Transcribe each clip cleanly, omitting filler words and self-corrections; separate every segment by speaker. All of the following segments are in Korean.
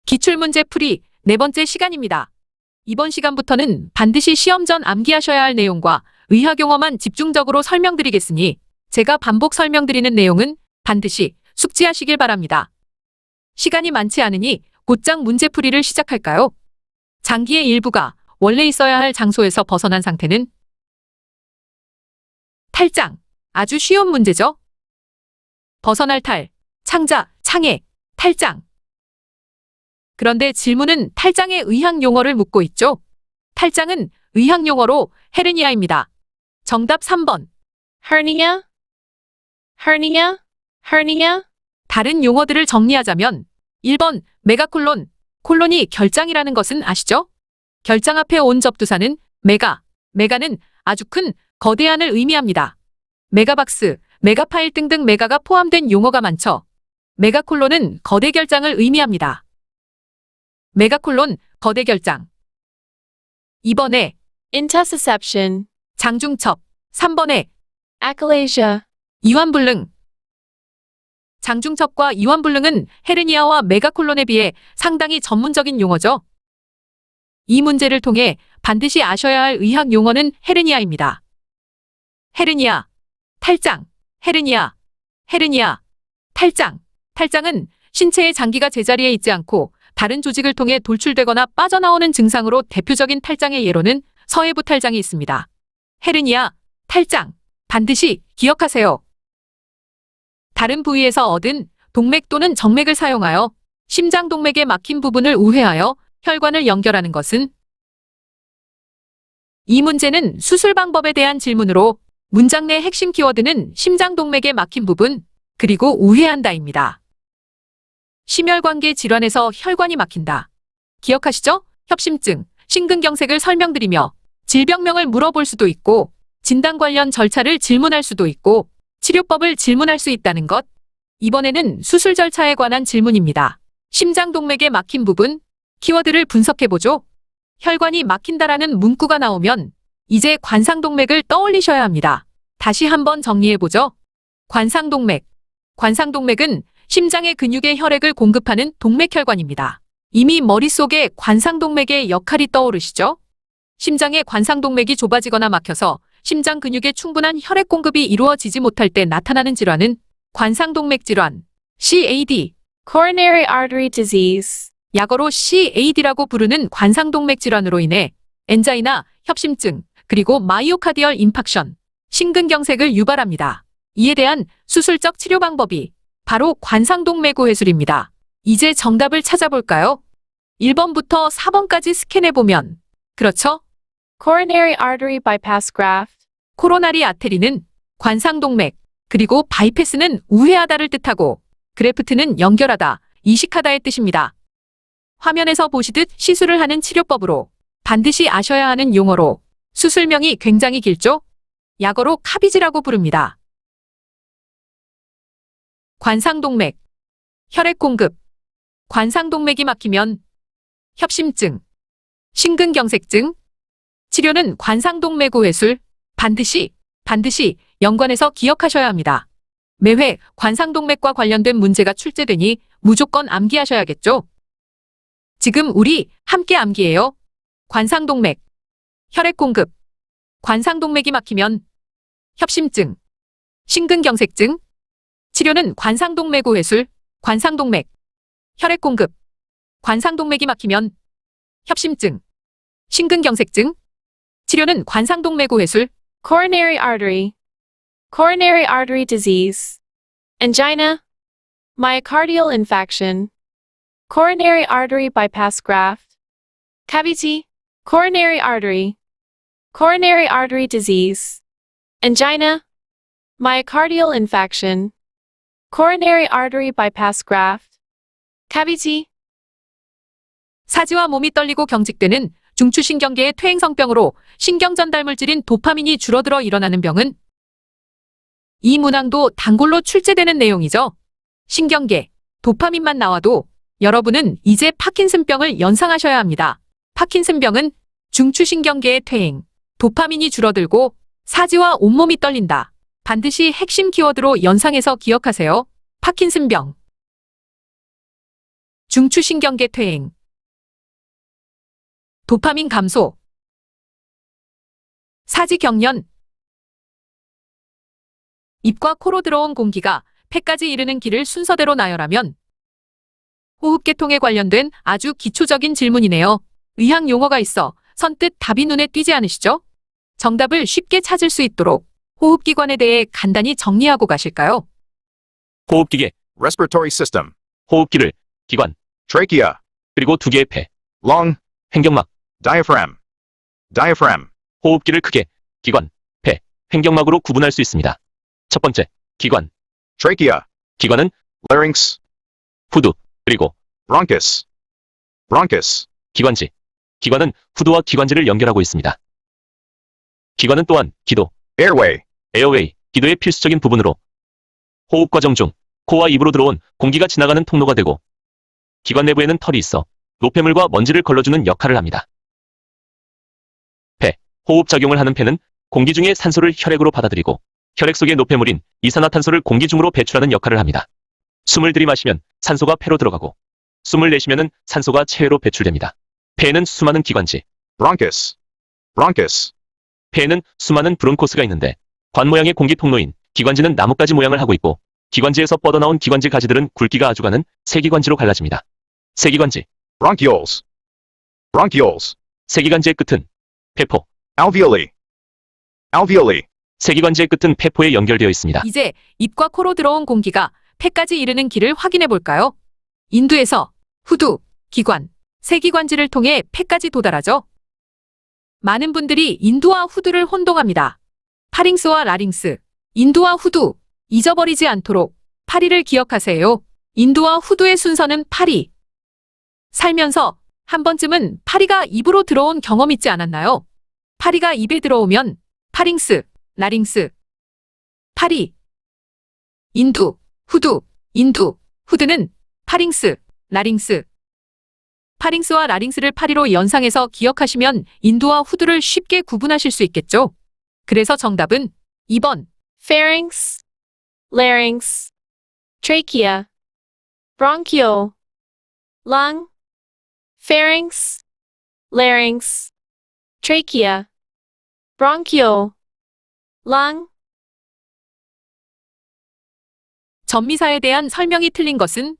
Speaker 1: 기출문제 풀이 네 번째 시간입니다. 이번 시간부터는 반드시 시험 전 암기하셔야 할 내용과 의학용어만 집중적으로 설명드리겠으니 제가 반복 설명드리는 내용은 반드시 숙지하시길 바랍니다. 시간이 많지 않으니 곧장 문제풀이를 시작할까요? 장기의 일부가 원래 있어야 할 장소에서 벗어난 상태는 탈장. 아주 쉬운 문제죠? 벗어날 탈, 창자, 창해, 탈장. 그런데 질문은 탈장의 의학 용어를 묻고 있죠. 탈장은 의학 용어로 헤르니아입니다. 정답 3번.
Speaker 2: hernia, hernia, hernia,
Speaker 1: 다른 용어들을 정리하자면 1번 메가콜론, 콜론이 결장이라는 것은 아시죠? 결장 앞에 온 접두사는 메가, 메가는 아주 큰, 거대한을 의미합니다. 메가박스, 메가파일 등등 메가가 포함된 용어가 많죠. 메가콜론은 거대 결장을 의미합니다. 메가콜론, 거대 결장. 2번에
Speaker 2: intussusception,
Speaker 1: 장중첩, 3번에
Speaker 2: achalasia,
Speaker 1: 이완불능. 장중첩과 이완불능은 헤르니아와 메가콜론에 비해 상당히 전문적인 용어죠. 이 문제를 통해 반드시 아셔야 할 의학 용어는 헤르니아입니다. 헤르니아, 탈장, 헤르니아, 헤르니아, 탈장. 탈장은 신체의 장기가 제자리에 있지 않고 다른 조직을 통해 돌출되거나 빠져나오는 증상으로 대표적인 탈장의 예로는 서해부 탈장이 있습니다. 헤르니아, 탈장, 반드시 기억하세요. 다른 부위에서 얻은 동맥 또는 정맥을 사용하여 심장동맥에 막힌 부분을 우회하여 혈관을 연결하는 것은 이 문제는 수술 방법에 대한 질문으로 문장 내 핵심 키워드는 심장동맥에 막힌 부분, 그리고 우회한다입니다. 심혈관계 질환에서 혈관이 막힌다. 기억하시죠? 협심증, 심근경색을 설명드리며 질병명을 물어볼 수도 있고 진단 관련 절차를 질문할 수도 있고 치료법을 질문할 수 있다는 것. 이번에는 수술 절차에 관한 질문입니다. 심장동맥에 막힌 부분, 키워드를 분석해보죠. 혈관이 막힌다라는 문구가 나오면 이제 관상동맥을 떠올리셔야 합니다. 다시 한번 정리해보죠. 관상동맥. 관상동맥은 심장의 근육에 혈액을 공급하는 동맥혈관입니다. 이미 머릿속에 관상동맥의 역할이 떠오르시죠? 심장의 관상동맥이 좁아지거나 막혀서 심장 근육에 충분한 혈액 공급이 이루어지지 못할 때 나타나는 질환은 관상동맥 질환, CAD,
Speaker 2: coronary artery disease,
Speaker 1: 약어로 CAD라고 부르는 관상동맥 질환으로 인해 엔자이나, 협심증, 그리고 마이오카디얼 인팍션, 심근경색을 유발합니다. 이에 대한 수술적 치료 방법이 바로 관상동맥 우회술입니다. 이제 정답을 찾아볼까요? 1번부터 4번까지 스캔해보면 그렇죠?
Speaker 2: coronary artery bypass graft,
Speaker 1: 코로나리 아테리는 관상동맥, 그리고 바이패스는 우회하다를 뜻하고 그래프트는 연결하다, 이식하다의 뜻입니다. 화면에서 보시듯 시술을 하는 치료법으로 반드시 아셔야 하는 용어로 수술명이 굉장히 길죠? 약어로 카비지라고 부릅니다. 관상동맥, 혈액 공급, 관상동맥이 막히면 협심증, 심근경색증, 치료는 관상동맥 우회술, 반드시 연관해서 기억하셔야 합니다. 매회 관상동맥과 관련된 문제가 출제되니 무조건 암기하셔야겠죠? 지금 우리 함께 암기해요. 관상동맥, 혈액 공급, 관상동맥이 막히면 협심증, 심근경색증, 치료는 관상동맥 우회술, 관상동맥, 혈액 공급, 관상동맥이 막히면 협심증, 심근경색증, 치료는 관상동맥 우회술,
Speaker 2: coronary artery disease, angina, myocardial infarction, coronary artery bypass graft, cavity, coronary artery disease, angina, myocardial infarction, coronary artery bypass graft, cavity.
Speaker 1: 사지와 몸이 떨리고 경직되는 중추신경계의 퇴행성병으로 신경전달물질인 도파민이 줄어들어 일어나는 병은 이 문항도 단골로 출제되는 내용이죠. 신경계, 도파민만 나와도 여러분은 이제 파킨슨병을 연상하셔야 합니다. 파킨슨병은 중추신경계의 퇴행, 도파민이 줄어들고 사지와 온몸이 떨린다. 반드시 핵심 키워드로 연상해서 기억하세요. 파킨슨병. 중추신경계 퇴행, 도파민 감소, 사지경련, 입과 코로 들어온 공기가 폐까지 이르는 길을 순서대로 나열하면 호흡계통에 관련된 아주 기초적인 질문이네요. 의학 용어가 있어 선뜻 답이 눈에 띄지 않으시죠? 정답을 쉽게 찾을 수 있도록 호흡기관에 대해 간단히 정리하고 가실까요?
Speaker 3: 호흡기계,
Speaker 4: respiratory system,
Speaker 3: 호흡기를, 기관,
Speaker 4: trachea,
Speaker 3: 그리고 두 개의 폐,
Speaker 4: lung,
Speaker 3: 횡격막,
Speaker 4: diaphragm, diaphragm,
Speaker 3: 호흡기를 크게, 기관, 폐, 횡격막으로 구분할 수 있습니다. 첫 번째, 기관.
Speaker 4: trachea,
Speaker 3: 기관은
Speaker 4: larynx,
Speaker 3: 후두, 그리고
Speaker 4: bronchus, bronchus,
Speaker 3: 기관지. 기관은 후두와 기관지를 연결하고 있습니다. 기관은 또한 기도,
Speaker 4: airway,
Speaker 3: 에어웨이, 기도의 필수적인 부분으로 호흡 과정 중 코와 입으로 들어온 공기가 지나가는 통로가 되고 기관 내부에는 털이 있어 노폐물과 먼지를 걸러주는 역할을 합니다. 폐, 호흡작용을 하는 폐는 공기 중의 산소를 혈액으로 받아들이고 혈액 속의 노폐물인 이산화탄소를 공기 중으로 배출하는 역할을 합니다. 숨을 들이마시면 산소가 폐로 들어가고 숨을 내쉬면 산소가 체외로 배출됩니다. 폐에는 수많은 기관지,
Speaker 4: bronchus, bronchus,
Speaker 3: 폐에는 수많은 브론코스가 있는데 관 모양의 공기 통로인 기관지는 나뭇가지 모양을 하고 있고 기관지에서 뻗어나온 기관지 가지들은 굵기가 아주 가는 세기관지로 갈라집니다. 세기관지,
Speaker 4: bronchioles, bronchioles,
Speaker 3: 세기관지의 끝은 폐포,
Speaker 4: alveoli, alveoli,
Speaker 3: 세기관지의 끝은 폐포에 연결되어 있습니다.
Speaker 1: 이제 입과 코로 들어온 공기가 폐까지 이르는 길을 확인해 볼까요? 인두에서 후두, 기관, 세기관지를 통해 폐까지 도달하죠. 많은 분들이 인두와 후두를 혼동합니다. 파링스와 라링스, 인두와 후두, 잊어버리지 않도록 파리를 기억하세요. 인두와 후두의 순서는 파리. 살면서 한 번쯤은 파리가 입으로 들어온 경험 있지 않았나요? 파리가 입에 들어오면 파링스, 라링스, 파리, 인두, 후두, 인두, 후두는 파링스, 라링스. 파링스와 라링스를 파리로 연상해서 기억하시면 인두와 후두를 쉽게 구분하실 수 있겠죠? 그래서 정답은 2번.
Speaker 2: pharynx, larynx, trachea, bronchiole, lung, pharynx, larynx, trachea, bronchiole, lung.
Speaker 1: 전미사에 대한 설명이 틀린 것은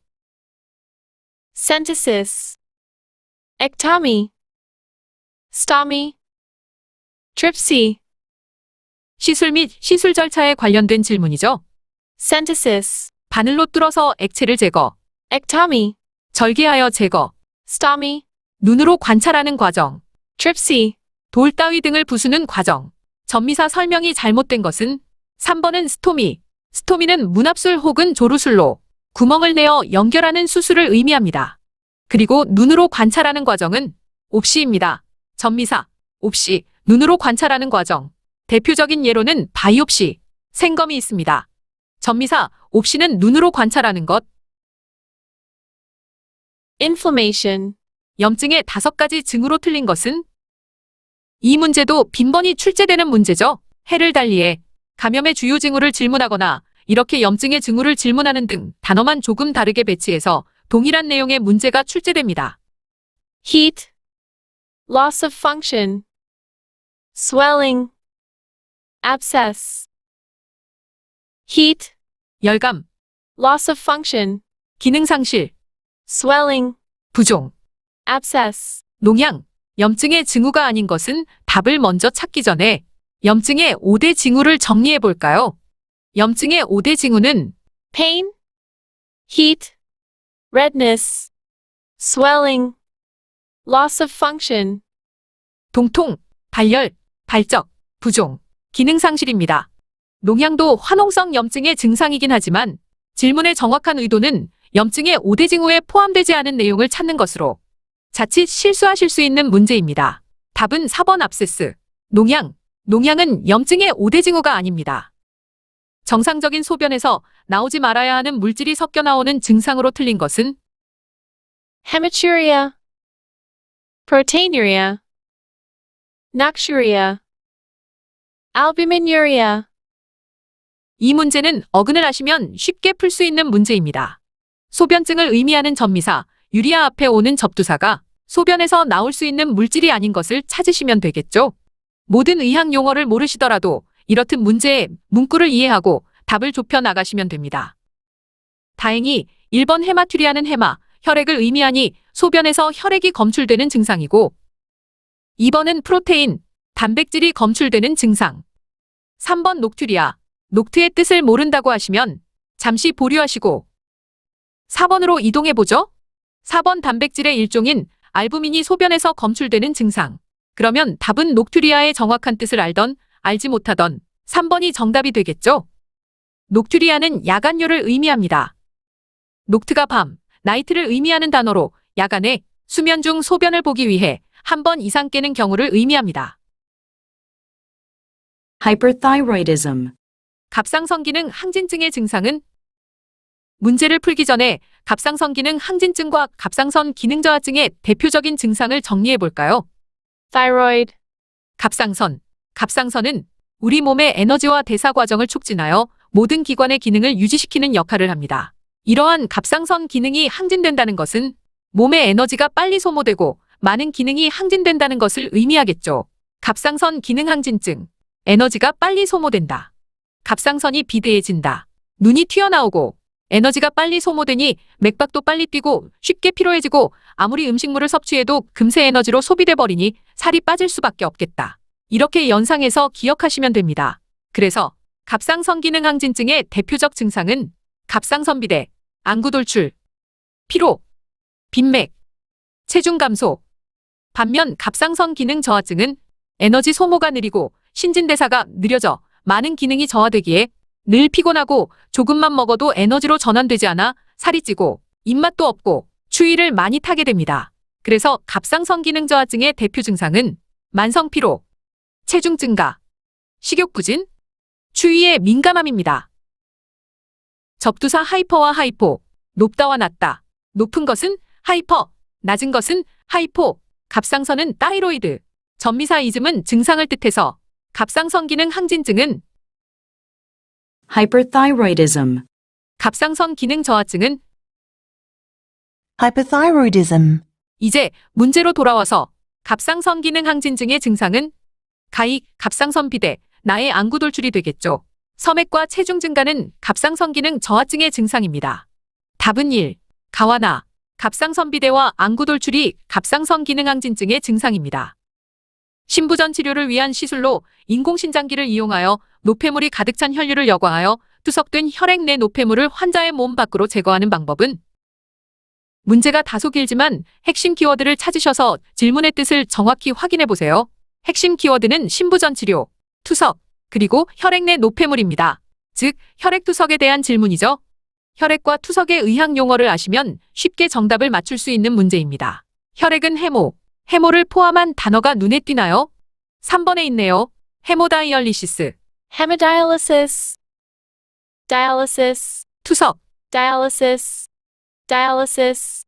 Speaker 2: synthesis, ectomy, stomy, trypsy.
Speaker 1: 시술 및 시술 절차에 관련된 질문이죠.
Speaker 2: synthesis,
Speaker 1: 바늘로 뚫어서 액체를 제거,
Speaker 2: ectomy,
Speaker 1: 절개하여 제거,
Speaker 2: stomy,
Speaker 1: 눈으로 관찰하는 과정,
Speaker 2: trypsy.
Speaker 1: 돌 따위 등을 부수는 과정. 전미사 설명이 잘못된 것은 3번은 스토미. 스토미는 문합술 혹은 조루술로 구멍을 내어 연결하는 수술을 의미합니다. 그리고 눈으로 관찰하는 과정은 옵시입니다. 전미사, 옵시, 눈으로 관찰하는 과정. 대표적인 예로는 바이옵시, 생검이 있습니다. 전미사, 옵시는 눈으로 관찰하는 것.
Speaker 2: inflammation,
Speaker 1: 염증의 5가지 증으로 틀린 것은 이 문제도 빈번히 출제되는 문제죠. 해를 달리해 감염의 주요 징후를 질문하거나 이렇게 염증의 징후를 질문하는 등 단어만 조금 다르게 배치해서 동일한 내용의 문제가 출제됩니다.
Speaker 2: heat, loss of function, swelling, abscess. heat,
Speaker 1: 열감,
Speaker 2: loss of function,
Speaker 1: 기능 상실,
Speaker 2: swelling,
Speaker 1: 부종,
Speaker 2: abscess.
Speaker 1: 농양, 염증의 징후가 아닌 것은 답을 먼저 찾기 전에 염증의 5대 징후를 정리해 볼까요? 염증의 5대 징후는
Speaker 2: pain, heat, redness, swelling, loss of function.
Speaker 1: 동통, 발열, 발적, 부종, 기능 상실입니다. 농양도 화농성 염증의 증상이긴 하지만 질문의 정확한 의도는 염증의 5대 징후에 포함되지 않은 내용을 찾는 것으로 자칫 실수하실 수 있는 문제입니다. 답은 4번 압세스. 농양. 농양은 염증의 5대 징후가 아닙니다. 정상적인 소변에서 나오지 말아야 하는 물질이 섞여 나오는 증상으로 틀린 것은
Speaker 2: hematuria, proteinuria, nocturia, albuminuria.
Speaker 1: 이 문제는 어근을 아시면 쉽게 풀 수 있는 문제입니다. 소변증을 의미하는 전미사, 유리아 앞에 오는 접두사가 소변에서 나올 수 있는 물질이 아닌 것을 찾으시면 되겠죠. 모든 의학 용어를 모르시더라도 이렇듯 문제의 문구를 이해하고 답을 좁혀 나가시면 됩니다. 다행히 1번 헤마투리아는 헤마, 혈액을 의미하니 소변에서 혈액이 검출되는 증상이고 2번은 프로테인, 단백질이 검출되는 증상. 3번 녹투리아, 녹트의 뜻을 모른다고 하시면 잠시 보류하시고 4번으로 이동해보죠. 4번 단백질의 일종인 알부민이 소변에서 검출되는 증상. 그러면 답은 녹투리아의 정확한 뜻을 알던 알지 못하던 3번이 정답이 되겠죠. 녹투리아는 야간료를 의미합니다. 녹트가 밤, 나이트를 의미하는 단어로 야간에 수면 중 소변을 보기 위해 한 번 이상 깨는 경우를 의미합니다.
Speaker 5: Hyperthyroidism.
Speaker 1: 갑상선 기능 항진증의 증상은 문제를 풀기 전에 갑상선 기능 항진증과 갑상선 기능 저하증의 대표적인 증상을 정리해 볼까요?
Speaker 2: thyroid,
Speaker 1: 갑상선. 갑상선은 우리 몸의 에너지와 대사 과정을 촉진하여 모든 기관의 기능을 유지시키는 역할을 합니다. 이러한 갑상선 기능이 항진된다는 것은 몸의 에너지가 빨리 소모되고 많은 기능이 항진된다는 것을 의미하겠죠. 갑상선 기능 항진증. 에너지가 빨리 소모된다. 갑상선이 비대해진다. 눈이 튀어나오고 에너지가 빨리 소모되니 맥박도 빨리 뛰고 쉽게 피로해지고 아무리 음식물을 섭취해도 금세 에너지로 소비돼 버리니 살이 빠질 수밖에 없겠다. 이렇게 연상해서 기억하시면 됩니다. 그래서 갑상선 기능 항진증의 대표적 증상은 갑상선 비대, 안구 돌출, 피로, 빈맥, 체중 감소. 반면 갑상선 기능 저하증은 에너지 소모가 느리고 신진대사가 느려져 많은 기능이 저하되기에 늘 피곤하고 조금만 먹어도 에너지로 전환되지 않아 살이 찌고 입맛도 없고 추위를 많이 타게 됩니다. 그래서 갑상선 기능 저하증의 대표 증상은 만성 피로, 체중 증가, 식욕 부진, 추위에 민감함입니다. 접두사 하이퍼와 하이포, 높다와 낮다. 높은 것은 하이퍼, 낮은 것은 하이포. 갑상선은 타이로이드, 전미사이즘은 증상을 뜻해서 갑상선 기능 항진증은
Speaker 5: Hyperthyroidism.
Speaker 1: 갑상선 기능 저하증은
Speaker 6: Hypothyroidism.
Speaker 1: 이제 문제로 돌아와서 갑상선 기능 항진증의 증상은 가익, 갑상선 비대, 나의 안구 돌출이 되겠죠. 섬액과 체중 증가는 갑상선 기능 저하증의 증상입니다. 답은 1. 가와 나, 갑상선 비대와 안구 돌출이 갑상선 기능 항진증의 증상입니다. 신부전 치료를 위한 시술로 인공신장기를 이용하여 노폐물이 가득 찬 혈류를 여과하여 투석된 혈액 내 노폐물을 환자의 몸 밖으로 제거하는 방법은 문제가 다소 길지만 핵심 키워드를 찾으셔서 질문의 뜻을 정확히 확인해 보세요. 핵심 키워드는 신부전 치료, 투석, 그리고 혈액 내 노폐물입니다. 즉, 혈액 투석에 대한 질문이죠. 혈액과 투석의 의학 용어를 아시면 쉽게 정답을 맞출 수 있는 문제입니다. 혈액은 해모, 해모를 포함한 단어가 눈에 띄나요? 3번에 있네요. 헤모다이얼리시스,
Speaker 2: hemodialysis, dialysis,
Speaker 1: 투석.
Speaker 2: dialysis, dialysis,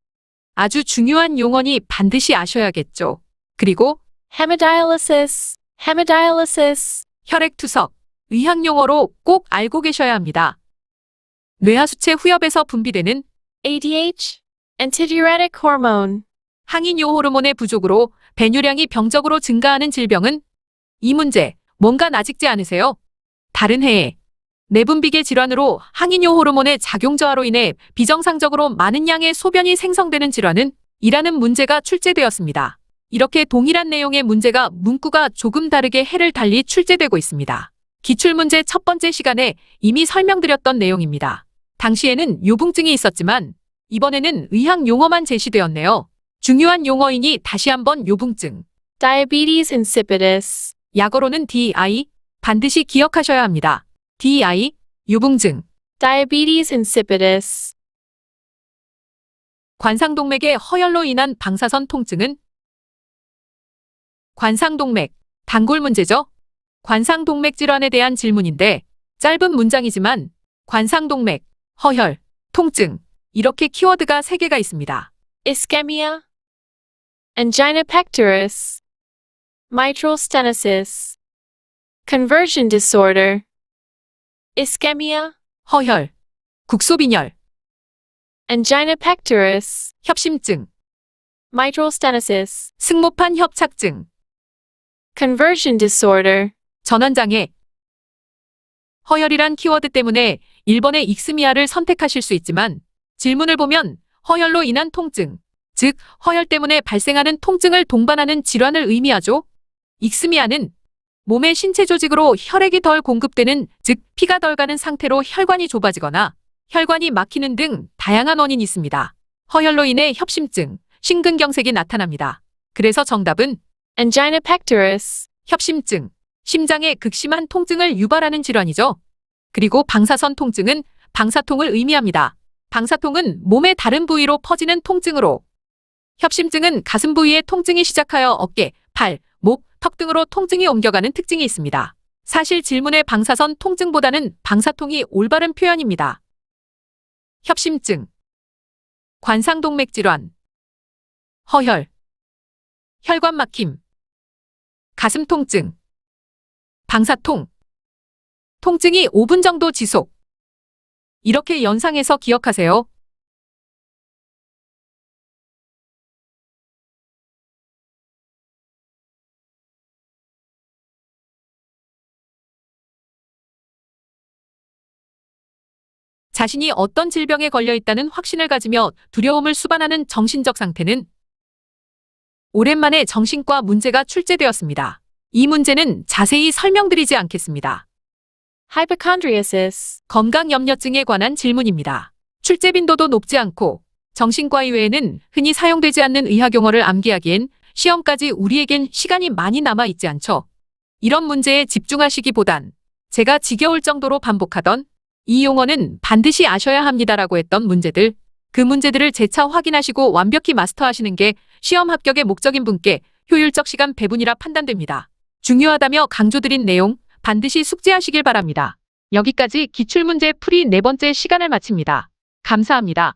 Speaker 1: 아주 중요한 용어니 반드시 아셔야겠죠. 그리고
Speaker 2: hemodialysis, hemodialysis,
Speaker 1: 혈액 투석, 의학 용어로 꼭 알고 계셔야 합니다. 뇌하수체 후엽에서 분비되는
Speaker 2: ADH, antidiuretic hormone,
Speaker 1: 항인요 호르몬의 부족으로 배뇨량이 병적으로 증가하는 질병은 이 문제 뭔가 나직지 않으세요? 다른 해에 내분비계 질환으로 항인요 호르몬의 작용 저하로 인해 비정상적으로 많은 양의 소변이 생성되는 질환은 이라는 문제가 출제되었습니다. 이렇게 동일한 내용의 문제가 문구가 조금 다르게 해를 달리 출제되고 있습니다. 기출문제 첫 번째 시간에 이미 설명드렸던 내용입니다. 당시에는 요붕증이 있었지만 이번에는 의학 용어만 제시되었네요. 중요한 용어이니 다시 한번 요붕증,
Speaker 2: diabetes insipidus,
Speaker 1: 약어로는 DI, 반드시 기억하셔야 합니다. DI, 요붕증,
Speaker 2: diabetes insipidus,
Speaker 1: 관상동맥의 허혈로 인한 방사선 통증은 관상동맥, 단골 문제죠? 관상동맥 질환에 대한 질문인데 짧은 문장이지만 관상동맥, 허혈, 통증 이렇게 키워드가 3개가 있습니다.
Speaker 2: ischemia, angina pectoris, mitral stenosis, conversion disorder, ischemia,
Speaker 1: 허혈, 국소빈혈,
Speaker 2: angina pectoris,
Speaker 1: 협심증,
Speaker 2: mitral stenosis,
Speaker 1: 승모판 협착증,
Speaker 2: conversion disorder,
Speaker 1: 전환장애. 허혈이란 키워드 때문에 1번의 익스미아를 선택하실 수 있지만 질문을 보면 허혈로 인한 통증, 즉 허혈 때문에 발생하는 통증을 동반하는 질환을 의미하죠. 익스미아는 몸의 신체 조직으로 혈액이 덜 공급되는, 즉 피가 덜 가는 상태로 혈관이 좁아지거나 혈관이 막히는 등 다양한 원인이 있습니다. 허혈로 인해 협심증, 심근경색이 나타납니다. 그래서 정답은
Speaker 2: angina pectoris,
Speaker 1: 협심증, 심장의 극심한 통증을 유발하는 질환이죠. 그리고 방사선 통증은 방사통을 의미합니다. 방사통은 몸의 다른 부위로 퍼지는 통증으로, 협심증은 가슴 부위의 통증이 시작하여 어깨, 팔, 목, 턱 등으로 통증이 옮겨가는 특징이 있습니다. 사실 질문의 방사선 통증보다는 방사통이 올바른 표현입니다. 협심증, 관상동맥 질환, 허혈, 혈관 막힘, 가슴 통증, 방사통, 통증이 5분 정도 지속. 이렇게 연상해서 기억하세요. 자신이 어떤 질병에 걸려 있다는 확신을 가지며 두려움을 수반하는 정신적 상태는 오랜만에 정신과 문제가 출제되었습니다. 이 문제는 자세히 설명드리지 않겠습니다.
Speaker 2: hypochondriasis,
Speaker 1: 건강염려증에 관한 질문입니다. 출제 빈도도 높지 않고 정신과 이외에는 흔히 사용되지 않는 의학용어를 암기하기엔 시험까지 우리에겐 시간이 많이 남아 있지 않죠. 이런 문제에 집중하시기보단 제가 지겨울 정도로 반복하던 이 용어는 반드시 아셔야 합니다라고 했던 문제들, 그 문제들을 재차 확인하시고 완벽히 마스터하시는 게 시험 합격의 목적인 분께 효율적 시간 배분이라 판단됩니다. 중요하다며 강조드린 내용 반드시 숙지하시길 바랍니다. 여기까지 기출문제 풀이 4번째 시간을 마칩니다. 감사합니다.